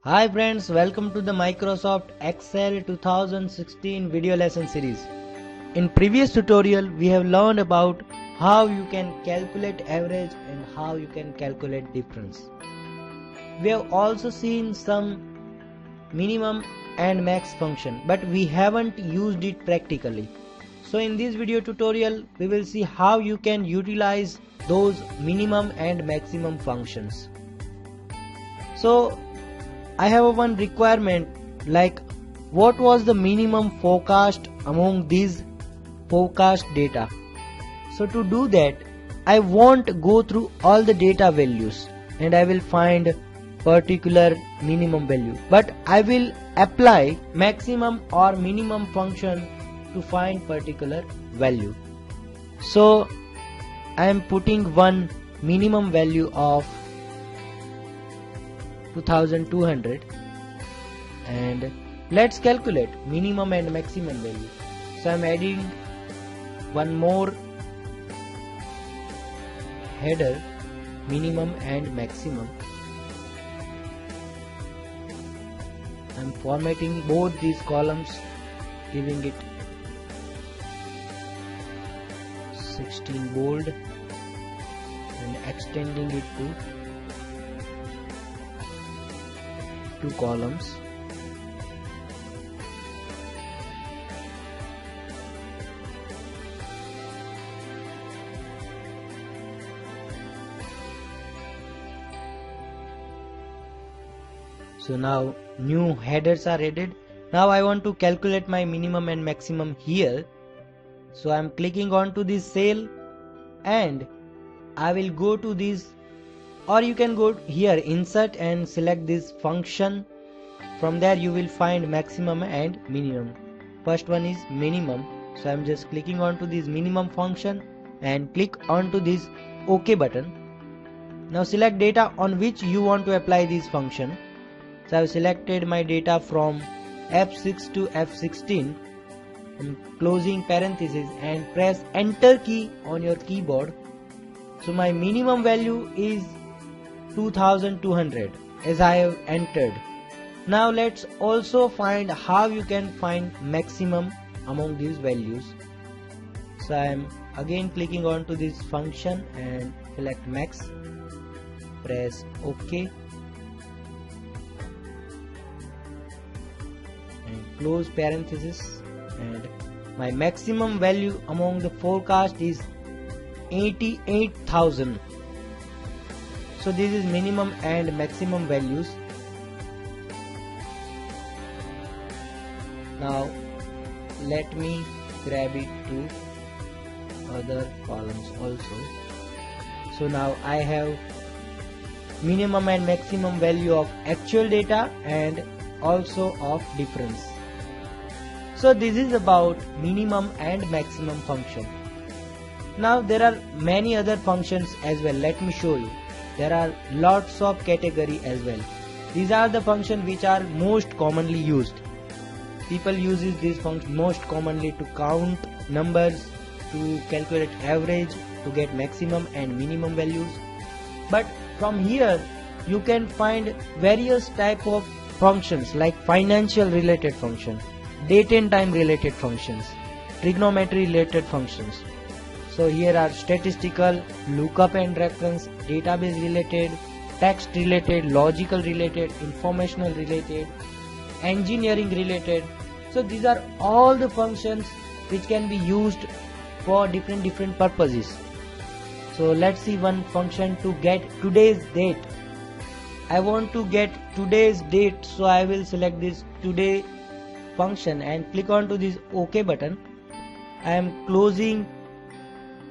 Hi friends, welcome to the Microsoft Excel 2016 video lesson series. In previous tutorial we have learned about how you can calculate average and how you can calculate difference. We have also seen some minimum and max function, but we haven't used it practically. So in this video tutorial we will see how you can utilize those minimum and maximum functions. So I have one requirement, like what was the minimum forecast among these forecast data. So to do that I won't go through all the data values and I will find particular minimum value, but I will apply maximum or minimum function to find particular value. So I am putting one minimum value of 2200 and let's calculate minimum and maximum value. So I am adding one more header, minimum and maximum. I am formatting both these columns, giving it 16 bold and extending it to 2 columns. So now new headers are added. Now I want to calculate my minimum and maximum here. So I am clicking on to this cell and I will go to this, or you can go here insert and select this function. From there you will find maximum and minimum. First one is minimum, so I am just clicking on to this minimum function and click on to this OK button. Now select data on which you want to apply this function. So I have selected my data from F6 to F16 and closing parenthesis and press enter key on your keyboard. So my minimum value is 2200 as I have entered. Now let's also find how you can find maximum among these values. So I am again clicking on to this function and select max, press OK and close parenthesis, and my maximum value among the forecast is 88,000. So this is minimum and maximum values. Now let me grab it to other columns also. So now I have minimum and maximum value of actual data and also of difference. So this is about minimum and maximum function. Now there are many other functions as well. Let me show you. There are lots of category as well. These are the functions which are most commonly used. People uses this function most commonly to count numbers, to calculate average, to get maximum and minimum values. But from here you can find various type of functions like financial related function, date and time related functions, trigonometry related functions. So here are statistical, lookup and reference, database related, text related, logical related, informational related, engineering related. So these are all the functions which can be used for different purposes. So let's see one function to get today's date. I want to get today's date, so I will select this today function and click on to this OK button. I am closing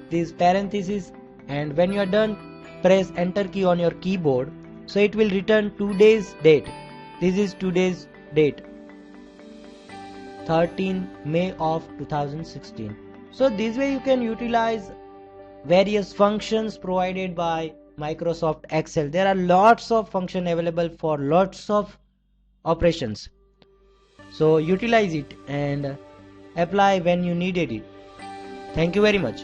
this parenthesis, and when you are done press enter key on your keyboard. So it will return today's date. This is today's date, 13 May of 2016. So this way you can utilize various functions provided by Microsoft Excel. There are lots of functions available for lots of operations. So utilize it and apply when you needed it. Thank you very much.